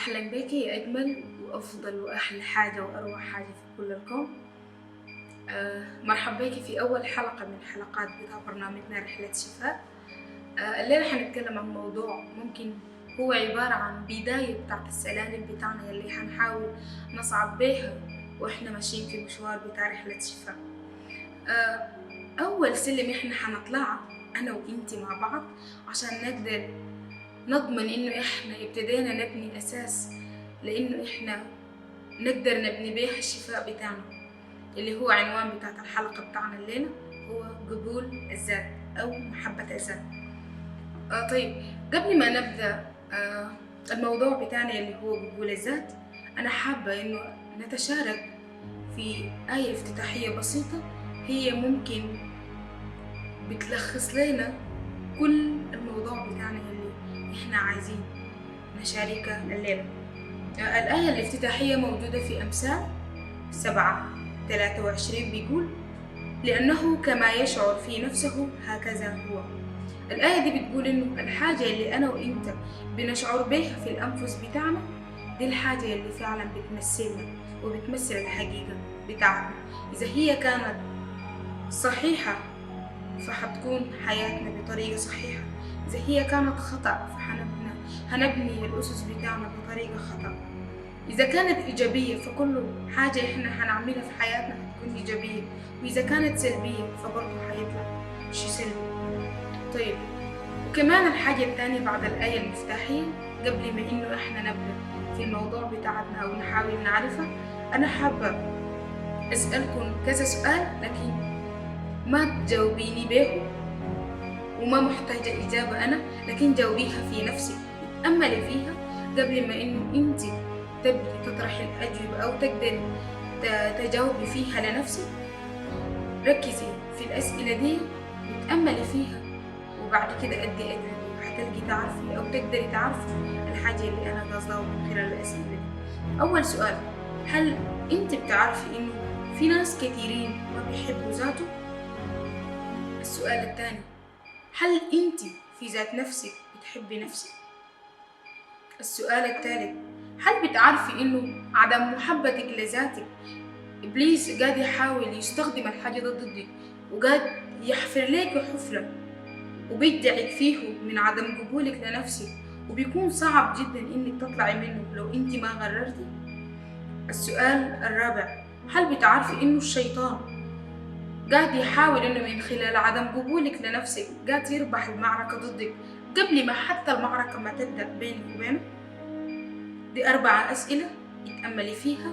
أهلا بك يا أجمل وأفضل وأحلى حاجة وأروع حاجة في كل الكون. مرحبا بك في أول حلقة من حلقات بتاع برنامجنا رحلة شفاء. الليلة حنتكلم عن موضوع ممكن هو عبارة عن بداية بتاعت السلالم بتاعنا اللي حنحاول نصعد بيها وإحنا ماشيين في مشوار بتاع رحلة شفاء. أول سلم إحنا حنطلعها أنا وإنتي مع بعض عشان نقدر نضمن إنه إحنا ابتدينا نبني أساس لإنه إحنا نقدر نبني بيها الشفاء بتاعنا، اللي هو عنوان بتاعت الحلقة بتاعنا الليلة هو قبول الذات أو محبة الذات. طيب قبل ما نبدأ الموضوع بتاعنا اللي هو قبول الذات، أنا حابة إنه نتشارك في آية افتتاحية بسيطة هي ممكن بتلخص لنا كل الموضوع بتاعنا اللي إحنا عايزين نشاركه الليلة. الآية الافتتاحية موجودة في أمثال 7:23 بيقول: لأنه كما يشعر في نفسه هكذا هو. الآية دي بتقول إنه الحاجة اللي أنا وإنت بنشعر بيها في الأنفس بتاعنا دي الحاجة اللي فعلا بتمثلنا وبتمثل الحقيقة بتاعتنا. إذا هي كانت صحيحة فحتكون حياتنا بطريقة صحيحة، إذا هي كانت خطأ فهنبني الأسس بتاعنا بطريقة خطأ. إذا كانت إيجابية فكل حاجة إحنا هنعملها في حياتنا هتكون إيجابية، وإذا كانت سلبية فبرضه هيطلع شي سلبي. طيب، وكمان الحاجة الثانية بعد الآية المفتاحية قبل ما إنه إحنا نبدأ في الموضوع بتاعتنا أو نحاول نعرفها، أنا حابة أسألكم كذا سؤال لكن ما تجاوبيني به وما محتاجة إجابة أنا، لكن جاوبيها في نفسك، تأملي فيها قبل ما إنه أنت تبدي تطرحي الأجوبة أو تقدري تجاوبي فيها لنفسك. ركزي في الأسئلة دي وتأملي فيها وبعد كده أدي أجوبة، حتلقي تعرفي أو تقدري تعرفي الحاجة اللي أنا قصدها من خلال الأسئلة دي. أول سؤال: هل أنت بتعرفي إنه في ناس كثيرين ما بيحبوا ذاته؟ السؤال الثاني: هل أنت في ذات نفسك بتحبي نفسك؟ السؤال الثالث: هل بتعرفي إنه عدم محبتك لذاتك إبليس قاعد يحاول يستخدم الحاجة ضدك وقاعد يحفر لك حفرة وبيدعك فيه من عدم قبولك لنفسك، وبيكون صعب جدا إنك تطلعي منه لو أنت ما قررتي؟ السؤال الرابع: هل بتعرفي إنه الشيطان قاعد يحاول إنه من خلال عدم قبولك لنفسك قاعد يربح المعركة ضدك قبل ما حتى المعركة ما تبدأ بينك وبينه؟ دي 4 أسئلة اتأملي فيها،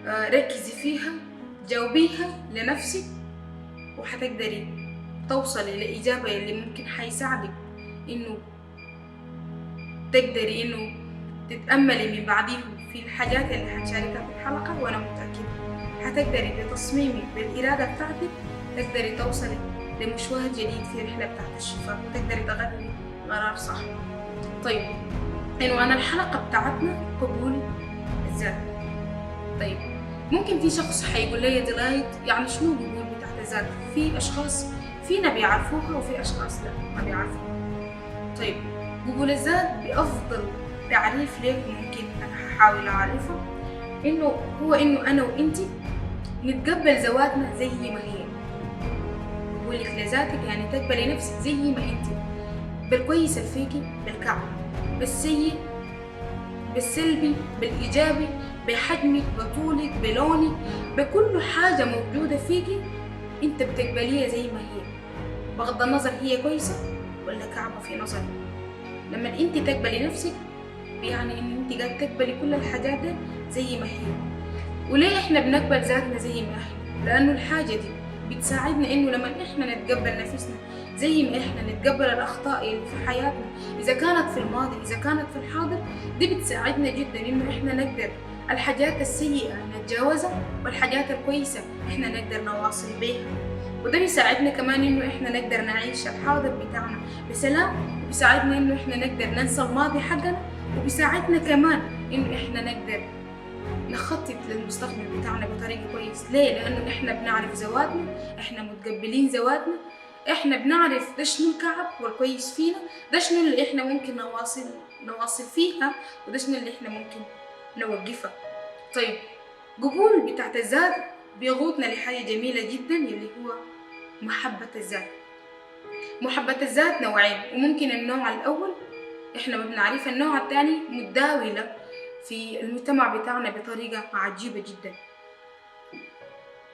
ركزي فيها، جاوبيها لنفسك، وحتقدري توصلي لإجابة اللي ممكن حيساعدك إنه تقدري إنه تتأملي من بعديهم في الحاجات اللي حنشاركها في الحلقة، وأنا متأكدة حتقدري بتصميمك بالإرادة بتاعتك تقدري توصلي لمشوار جديد في رحلة بتاعت الشفاء وتقدري تغيري قرار صح. طيب، عنوان الحلقة بتاعتنا قبول الذات. طيب، ممكن في شخص حيقول لي ديلايت يعني شنو قبول بتاعت الذات؟ في أشخاص فينا بيعرفوها وفي أشخاص لا ما بيعرفوها. طيب، قبول الذات بأفضل تعريف ليك ممكن أنا هحاول أعرفه إنه أنا وإنتي نتقبل ذواتنا زي ما هي. قبولك لذاتك يعني تقبلي نفسك زي ما إنتي، بالكويس اللي فيكي، بالكعب، بالسيء، بالسلبي، بالإيجابي، بحجمك، بطولك، بلونك، بكل حاجة موجودة فيكي انت بتقبليها زي ما هي، بغض النظر هي كويسة ولا كعبة في نظرك. لما انت تقبلي نفسك يعني ان انت قاعد تقبلي كل الحاجات دي زي ما هي. وليه احنا بنقبل ذاتنا زي ما احنا؟ لانه الحاجة دي بتساعدنا انه لما احنا نتقبل نفسنا زي ما احنا نتقبل الاخطاء اللي في حياتنا، اذا كانت في الماضي اذا كانت في الحاضر، دي بتساعدنا جدا انه احنا نقدر الحاجات السيئة نتجاوزها والحاجات الكويسة احنا نقدر نواصل بيها. وده بيساعدنا كمان انه احنا نقدر نعيش الحاضر بتاعنا بسلام، وبيساعدنا انه احنا نقدر ننسى الماضي حقنا، وبيساعدنا كمان انه احنا نقدر نخطط للمستقبل بتاعنا بطريقة كويس. ليه؟ لأنه إحنا بنعرف ذواتنا، إحنا متقبلين ذواتنا، إحنا بنعرف ده شنو الكعب والكويس فينا، ده شنو اللي إحنا ممكن نواصل نواصل فيها وده شنو اللي احنا ممكن نوقفها. طيب قبول بتاعت الذات بيغوطنا لحاجة جميلة جدا اللي هو محبة الذات. محبة الذات نوعين، وممكن النوع الأول احنا ما بنعرف، النوع الثاني متداولة في المجتمع بتاعنا بطريقة عجيبة جدا.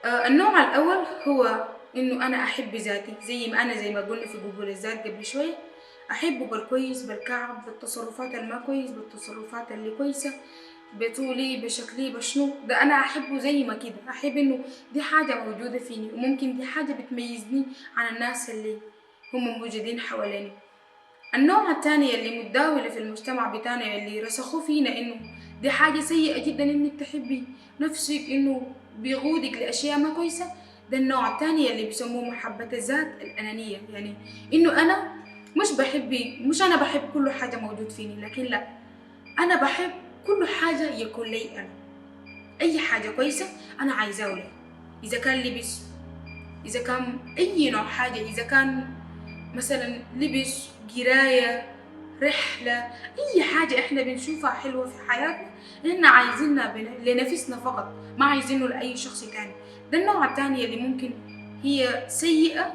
النوع الأول هو إنه أنا أحب ذاتي زي ما قلنا في قبول الذات قبل شوية، أحبه بالكويس بالكعب، بالتصرفات الما كويس بالتصرفات اللي كويسة، بطولي بشكلي بشنو ده أنا أحبه زي ما كده، أحب إنه دي حاجة موجودة فيني وممكن دي حاجة بتميزني عن الناس اللي هم موجودين حواليني. النوع الثاني اللي متداولة في المجتمع بتاعنا اللي رسخوه فينا إنه دي حاجة سيئة جدا إنك تحبي نفسك، إنه بيقودك لأشياء ما كويسة، ده النوع الثاني اللي بيسموه محبة الذات الأنانية. يعني إنه أنا مش أنا بحب كل حاجة موجود فيني، لكن لا، أنا بحب كل حاجة يكون لي أنا، أي حاجة كويسة أنا عايزاه لي، إذا كان لبس، إذا كان أي نوع حاجة، إذا كان مثلا لبس، قراية، رحلة، أي حاجة إحنا بنشوفها حلوة في حياتنا إحنا عايزينها لنفسنا فقط، ما عايزينه لأي شخص تاني. ده النوع التاني اللي ممكن هي سيئة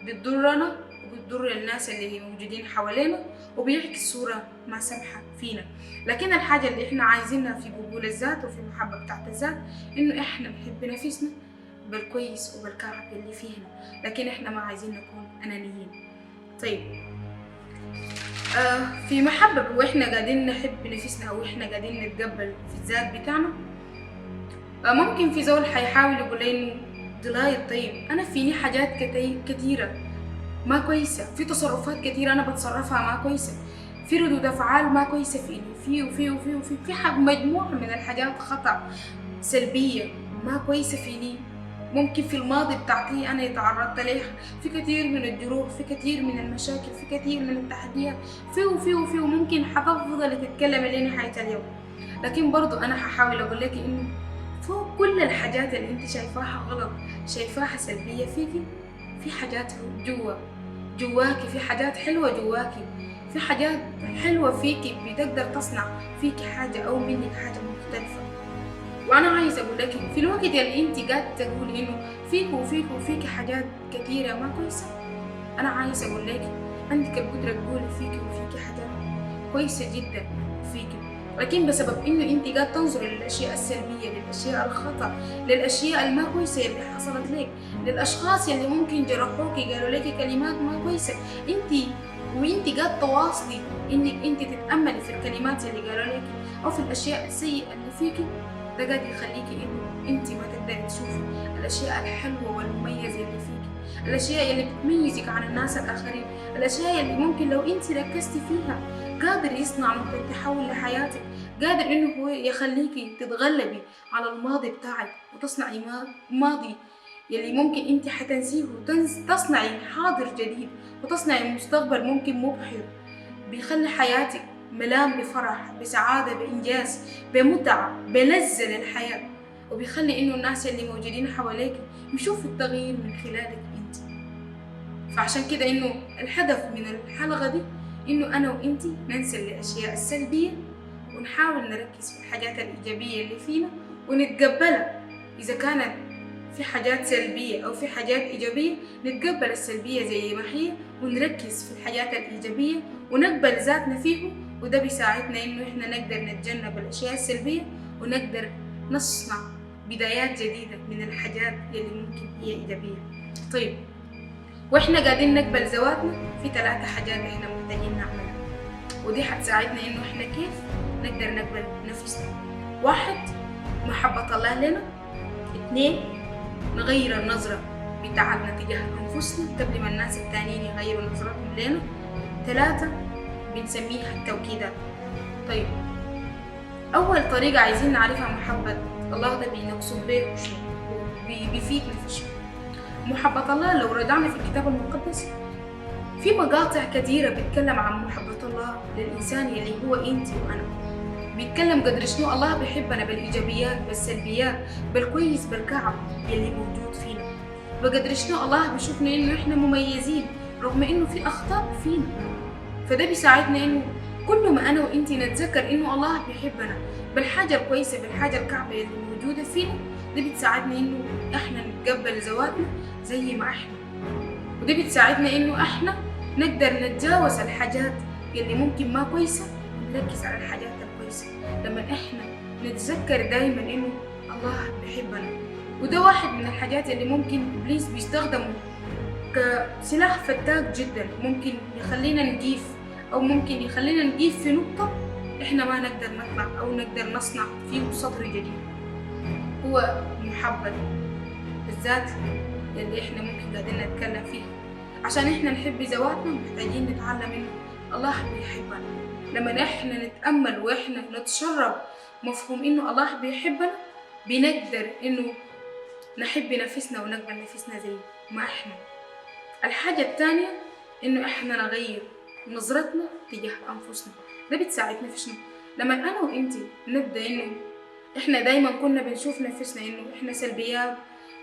بتضرنا وبتضر الناس اللي موجودين حوالينا وبيعكس صورة ما سمحة فينا. لكن الحاجة اللي إحنا عايزينها في قبول الذات وفي المحبة بتاعت الذات إنه إحنا نحب نفسنا بالكويس وبالكعب اللي فينا، لكن إحنا ما عايزين نكون أنانيين. طيب في محبة وإحنا قاعدين نحب نفسنا أو إحنا قاعدين نتقبل في الذات بتاعنا، ممكن في زول حيحاول يقول لي إنه دلاي طيب أنا فيني حاجات كتيرة ما كويسة، في تصرفات كتيرة أنا بتصرفها ما كويسة، في ردود أفعال ما كويسة فيني، في مجموعة من الحاجات خطأ سلبية ما كويسة فيني، ممكن في الماضي بتاعتي أنا تعرضت لها، في كثير من الجروح، في كثير من المشاكل، في كثير من التحديات، في وممكن حتفضل تتكلم لنهاية اليوم. لكن برضو أنا ححاول أقول لك إنه فوق كل الحاجات اللي أنت شايفاها غلط، شايفاها سلبية فيكي، في حاجات جواكي، في حاجات حلوة جواكي، في حاجات حلوة فيكي بتقدر تصنع فيكي حاجة أو منك حاجة مختلفة. وأنا عايزة أقول لك في الوقت اللي أنت قاعدة تقولي إنه فيك حاجات كثيرة ما كويسة، أنا عايزة أقول لك عندك القدرة تقولي فيك حاجات كويسة جدا فيكي، لكن بسبب إنه أنت قاعدة تنظري للأشياء السلبية، للأشياء الخطأ، للأشياء الما كويسة اللي حصلت لك، للأشخاص اللي ممكن جرحوكي قالوا لك كلمات ما كويسة، وأنت قاعدة تواصلي إنك أنت تتأملي في الكلمات اللي قالوا لك أو في الأشياء السيئة اللي فيكي، ده قاعد يخليكي إنه أنت ما تقدري تشوفي الأشياء الحلوة والمميزة اللي فيكي، الأشياء اللي بتميزك عن الناس الآخرين، الأشياء اللي ممكن لو أنت ركزتي فيها قادر يصنع نقطة تحول لحياتك، قادر إنه هو يخليكي تتغلبي على الماضي بتاعك وتصنعي ماضي يلي ممكن أنت حتنسيه وتصنعي حاضر جديد وتصنعي مستقبل ممكن مبهر بيخلي حياتك ملام بفرح، بسعادة، بإنجاز، بمتعة، بلذة للحياة، وبيخلي إنه الناس اللي موجودين حواليك يشوفوا التغيير من خلالك أنت. فعشان كده إنه الهدف من الحلقة دي إنه أنا وإنت ننسى الأشياء السلبية ونحاول نركز في الحاجات الإيجابية اللي فينا ونتقبلها، إذا كانت في حاجات سلبية أو في حاجات إيجابية نتقبل السلبية زي ما هي ونركز في الحاجات الإيجابية ونقبل ذاتنا فيه، وده بيساعدنا إنه إحنا نقدر نتجنب الأشياء السلبية ونقدر نصنع بدايات جديدة من الحاجات اللي ممكن هي إيجابية. طيب وإحنا قاعدين نقبل ذواتنا في 3 حاجات إحنا محتاجين نعملها، ودي حتساعدنا إنه إحنا كيف نقدر نقبل نفسنا. 1 محبة الله لنا، 2 نغير النظرة بتاعتنا تجاه أنفسنا قبل ما الناس التانيين يغيروا نظرتهم لنا، 3 بنسميها التوكيدات. طيب أول طريقة عايزين نعرفها محبة الله ده بنقصد بيه شنو بيفيدنا في شنو. محبة الله لو رجعنا في الكتاب المقدس في مقاطع كثيرة بيتكلم عن محبة الله للإنسان اللي هو أنت وأنا، بيتكلم قدر شنو الله بيحبنا بالإيجابيات بالسلبيات بالكويس بالكعب اللي موجود فينا، بقدر شنو الله بيشوفنا إنه إحنا مميزين رغم إنه في أخطاء فينا، فده بيساعدنا إنه كل ما أنا وإنتي نتذكر إنه الله بيحبنا بالحاجة الكويسة، بالحاجة الكعبة اللي موجودة فينا، دي بتساعدنا إنه إحنا نتقبل ذواتنا زي ما إحنا، ودي بتساعدنا إنه إحنا نقدر نتجاوز الحاجات اللي ممكن ما كويسة ونركز على الحاجات الكويسة. لما إحنا نتذكر دايما إنه الله بيحبنا، وده واحد من الحاجات اللي ممكن إبليس بيستخدمه كسلاح فتاك جدا، ممكن يخلينا نجيف أو ممكن يخلينا نجيف في نقطة إحنا ما نقدر نطلع أو نقدر نصنع فيه سطر جديد. هو محبة بالذات اللي إحنا ممكن قاعدين نتكلم فيها. عشان إحنا نحب ذواتنا محتاجين نتعلم إنه الله بيحبنا. لما إحنا نتأمل وإحنا نتشرب مفهوم إنه الله بيحبنا، بنقدر إنه نحب نفسنا ونقبل نفسنا زي ما إحنا. الحاجة الثانية إنه إحنا نغير نظرتنا تجاه أنفسنا. ده بتساعدنا في شنو؟ لما أنا وإنتي نبدأ إنه إحنا دايما كنا بنشوف نفسنا إنه إحنا سلبيات،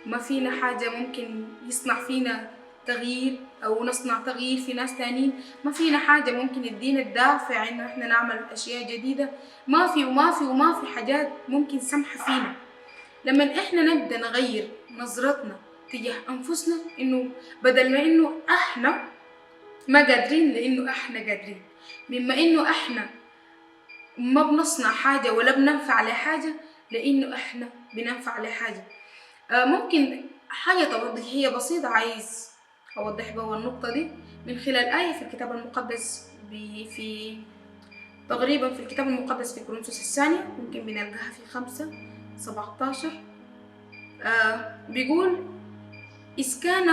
ما فينا حاجة ممكن يصنع فينا تغيير أو نصنع تغيير في ناس تانيين، ما فينا حاجة ممكن يدينا الدافع إنه إحنا نعمل أشياء جديدة، ما في حاجات ممكن سمحة فينا. لما إحنا نبدأ نغير نظرتنا تجاه أنفسنا، إنه بدل ما إنه إحنا ما قادرين لإنه إحنا قادرين، مما إنه إحنا ما بنصنع حاجة ولا بننفع لحاجة لإنه إحنا بننفع لحاجة. ممكن حاجة توضيحية بسيطة عايز أوضح بها النقطة دي من خلال آية في الكتاب المقدس، في تقريبا في الكتاب المقدس في كورنثوس الثانية، ممكن بنلقاها في 5:17. بيقول: إذ كان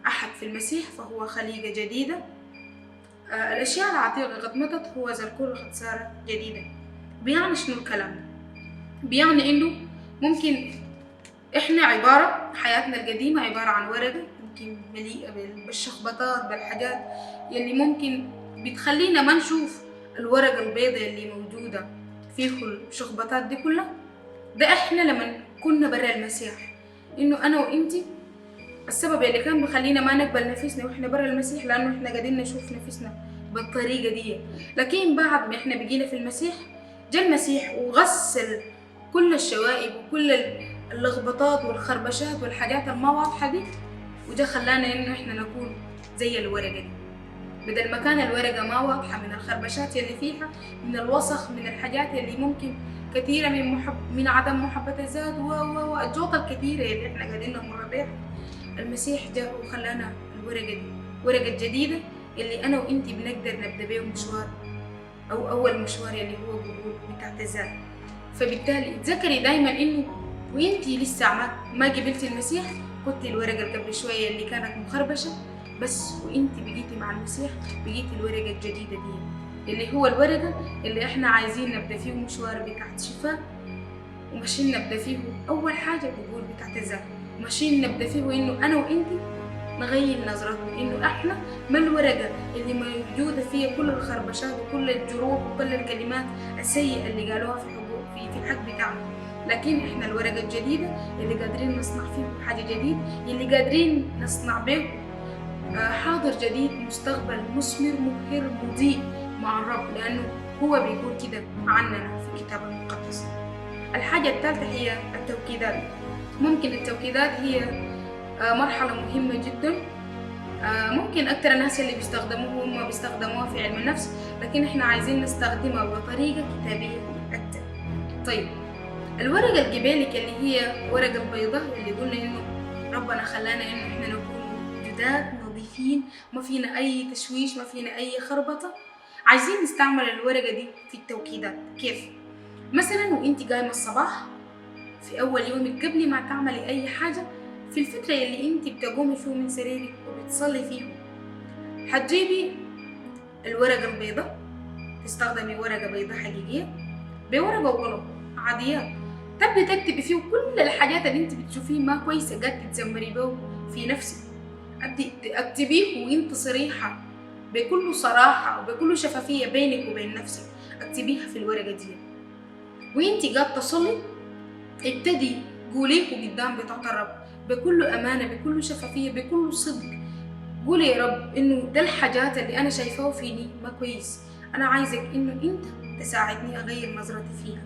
أحد في المسيح فهو خليقة جديدة، الأشياء العتيقة قد مضت، هو ذا الكل قد صار جديدا. بيعني شنو الكلام ده؟ بيعني إنه ممكن إحنا حياتنا القديمة عبارة عن ورقة ممكن مليئة بالشخبطات، بالحاجات يلي ممكن بتخلينا ما نشوف الورقة البيضاء اللي موجودة فيه الشخبطات دي كلها. ده إحنا لما كنا برا المسيح، إنه أنا وإنتي السبب اللي كان بيخلينا ما نقبل نفسنا وإحنا برا المسيح لأنه إحنا قاعدين نشوف نفسنا بالطريقة دي. لكن بعد ما إحنا بقينا في المسيح، جاء المسيح وغسل كل الشوائب وكل اللخبطات والخربشات والحاجات الما واضحة دي، وجا خلانا إنه إحنا نكون زي الورقة دي. بدل ما كان الورقة ما واضحة من الخربشات اللي فيها، من الوسخ، من الحاجات اللي ممكن كثيرة من عدم محبة الذات والجوطة الكثيرة اللي إحنا قاعدين نمر بيها، المسيح جاء وخلانا الورقة دي، ورقة جديدة اللي أنا وإنتي بنقدر نبدأ بيه مشوار، أو أول مشوار اللي هو قبول بتاعت الذات. فبالتالي تذكري دايما إنه وإنتي لسه ما قبلتي المسيح، كنت الورقة اللي قبل شوية اللي كانت مخربشة، بس وإنتي بقيتي مع المسيح بقيتي الورقة الجديدة دي، اللي هو الورقة اللي إحنا عايزين نبدأ فيه مشوار بتاعت شفاء، وماشيين نبدأ فيه أول حاجة قبول بتاعت الذات، ماشيين نبدأ فيه إنه أنا وإنتي نغير نظرتنا إنه إحنا ما الورقة اللي موجودة فيها كل الخربشات وكل الجروح وكل الكلمات السيئة اللي قالوها في الحق بتاعنا، لكن إحنا الورقة الجديدة اللي قادرين نصنع فيه حاجة جديد، اللي قادرين نصنع به حاضر جديد، مستقبل مثمر مبهر مضيء مع الرب، لأنه هو بيقول كده عننا في الكتاب المقدس. الحاجة الثالثة هي التوكيدات. ممكن التوكيدات هي مرحلة مهمة جدا، ممكن أكثر الناس اللي بيستخدموها بيستخدموها في علم النفس، لكن إحنا عايزين نستخدمها بطريقة كتابية أكثر. طيب، الورقة الجبالك اللي هي ورقة البيضاء اللي قلنا إنه ربنا خلانا إنه إحنا نكون جداد نظيفين، ما فينا أي تشويش، ما فينا أي خربطة، عايزين نستعمل الورقة دي في التوكيدات. كيف؟ مثلا وإنتي قايمة الصباح في أول يومك قبل ما تعملي أي حاجة، في الفترة اللي إنتي بتقومي فيه من سريرك وبتصلي فيه، هتجيبي الورقة البيضاء، تستخدمي ورقة بيضاء حقيقية بورقة وقلم عاديات، تبدي تكتبي فيه كل الحاجات اللي انت بتشوفيه ما كويسة قاعدة تتذمري به في نفسك، اكتبيه وانت صريحة بكل صراحة وبكل شفافية بينك وبين نفسك، اكتبيها في الورقة دي. وانت قاعدة تصلي ابتدي قوليه قدام بتاعت الرب بكل أمانة، بكل شفافية، بكل صدق. قولي يا رب إنه ده الحاجات اللي أنا شايفاه فيني ما كويس، أنا عايزك إنه أنت تساعدني أغير نظرتي فيها.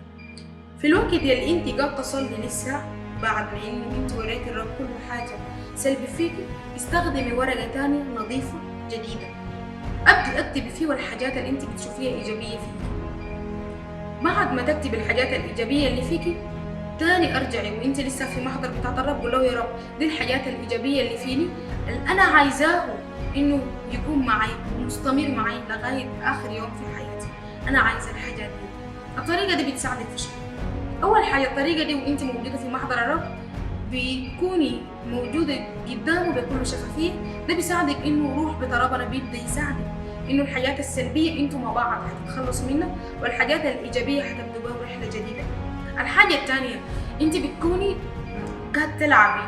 في الوقت اللي أنت قاعد تصلي لسه بعد ما إنه أنت وريتي الرب كل حاجة سلبي فيكي، استخدمي ورقة تانية نظيفة جديدة، أبدي أكتبي فيه الحاجات اللي أنت بتشوفيها إيجابية فيكي. بعد ما تكتبي الحاجات الإيجابية اللي فيكي، تاني ارجعي وانت لسه في محضر بتاعت الرب، قول له يا رب دي الحاجات الايجابيه اللي فيني اللي انا عايزاه انه يكون معي ومستمر معي لغايه اخر يوم في حياتي. انا عايزه الحاجات دي. الطريقه دي بتساعدك في شيء. اول حاجه الطريقه دي وانت موجوده في محضر الرب بتكوني موجوده قدامه بكل شفافيه، ده بيساعدك انه روح بترابنا بيبدا يساعدك انه الحاجات السلبيه انتوا مع بعض هتتخلصوا منها، والحاجات الايجابيه هتبدوا بها رحله جديده. الحاجة الثانية انت بتكوني قاعد تلعبي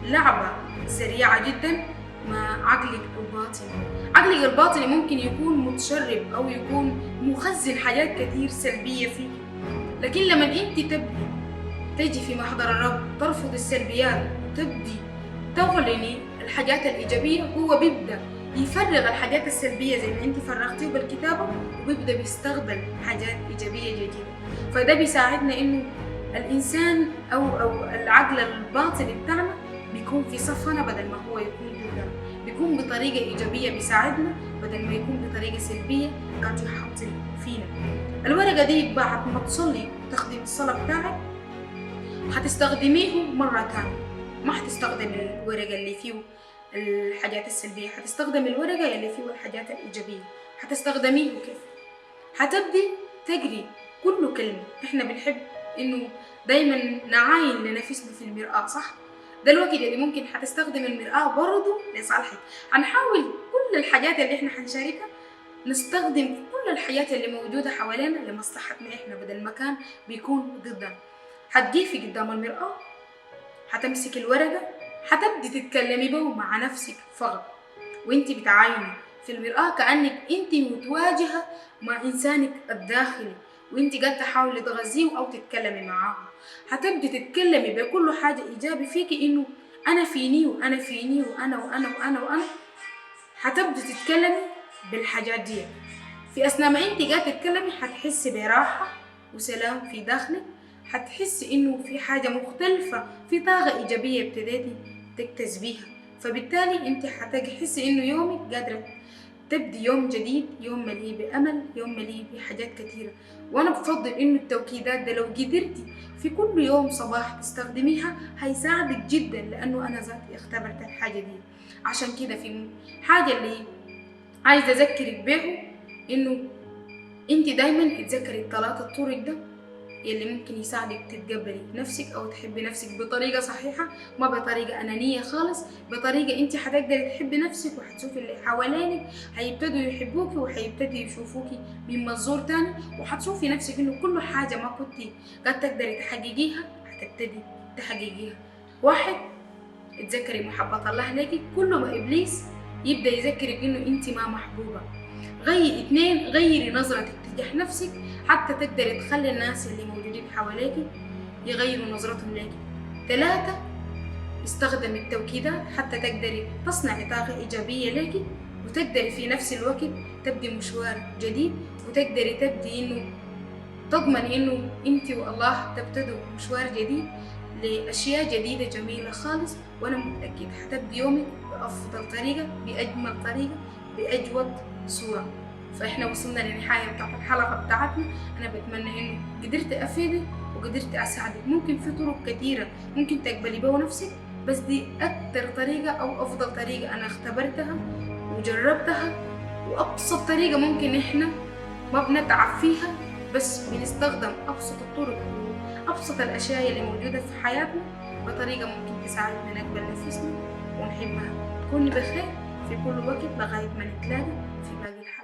لعبة سريعة جدا مع عقلك الباطني. عقلك الباطني ممكن يكون متشرب او يكون مخزن حاجات كتير سلبية فيه، لكن لما انت تجي في محضر الرب ترفض السلبيات وتبدي تغلني الحاجات الإيجابية، هو بيبدأ يفرغ الحاجات السلبية زي ما انت فرغتيه بالكتابة، وبيبدأ بيستقبل حاجات إيجابية جديدة. فده بيساعدنا انه الانسان او العقل الباطني بتاعنا بيكون في صفنا بدل ما هو يكون ضدنا، بيكون بطريقه ايجابيه بيساعدنا بدل ما يكون بطريقه سلبيه قاعد يحطم فينا. الورقه دي بعد ما تصلي وتخدم الصلاه بتاعك هتستخدميه مره ثانيه، ما هتستخدم الورقه اللي فيه الحاجات السلبيه، هتستخدم الورقه اللي فيه الحاجات الايجابيه. هتستخدميه كيف؟ هتبدي تجري كل كلمة. احنا بنحب انه دايما نعاين لنفسنا في المرآة، صح؟ ده الوقت اللي ممكن هتستخدم المرآة برضو لصالحك. هنحاول كل الحاجات اللي احنا هنشاركها نستخدم كل الحاجات اللي موجودة حوالينا لمصلحتنا احنا بدل ما كان بيكون ضدنا. هتجيفي قدام المرآة، هتمسك الورقة، هتبدي تتكلمي به مع نفسك فقط وانت بتعايني في المرآة كأنك انت متواجهة مع انسانك الداخلي وانت قاعده تحاولي تغذيه او تتكلمي معاه. هتبدي تتكلمي بكل حاجه ايجابي فيكي انه انا فيني وانا فيني وانا وانا وانا وانا. هتبدي تتكلمي بالحاجات دي. في اثناء ما انت قاعده تتكلمي هتحسي براحه وسلام في داخلك، هتحسي انه في حاجه مختلفه، في طاقه ايجابيه ابتديتي تكتسبيها. فبالتالي انت هتحسي انه يومك قادره تبدي يوم جديد، يوم مليء بأمل، يوم مليء بحاجات كثيرة. وأنا بفضل إنه التوكيدات ده لو قدرتي في كل يوم صباح تستخدميها هيساعدك جدا، لأنه أنا ذاتي اختبرت الحاجة دي. عشان كده في حاجة اللي عايزة أذكرك به إنه أنت دايما تذكري الثلاث الطرق ده يلي ممكن يساعدك تتقبلي نفسك او تحبي نفسك بطريقه صحيحه، ما بطريقه انانيه خالص، بطريقه انت هتقدري تحبي نفسك وهتشوفي اللي حوالينك هيبتدوا يحبوكي وهيبتدوا يشوفوكي من منظور تاني، وهتشوفي نفسك انه كل حاجه ما كنتي قد تقدري تحققيها هتبتدي تحققيها. واحد، تذكري محبه الله لك كل ما ابليس يبدا يذكرك انه انت ما محبوبه. اثنين، غيري نظرتك تجاه نفسك حتى تقدري تخلي الناس اللي موجودين حواليكي يغيروا نظرتهم لك. 3، استخدمي التوكيدات حتى تقدري تصنعي طاقة إيجابية لك وتقدري في نفس الوقت تبدي مشوار جديد، وتقدري تبدي إنه تضمني إنه أنت والله تبتدوا مشوار جديد لأشياء جديدة جميلة خالص. وأنا متأكد حتبدي يومك بأفضل طريقة، بأجمل طريقة، بأجود صورة. فإحنا وصلنا للنهاية بتاعت الحلقة بتاعتنا. أنا بتمنى إنه قدرت أفيدك وقدرت أساعدك. ممكن في طرق كثيرة ممكن تقبلي بها نفسك، بس دي أكتر طريقة أو أفضل طريقة أنا اختبرتها وجربتها، وأبسط طريقة ممكن إحنا ما بنتعب فيها، بس بنستخدم أبسط الطرق وأبسط الأشياء اللي موجودة في حياتنا بطريقة ممكن تساعدنا نقبل نفسنا ونحبها. تكوني بخير في كل وقت لغاية ما نتلاقى في باقي الحلقة.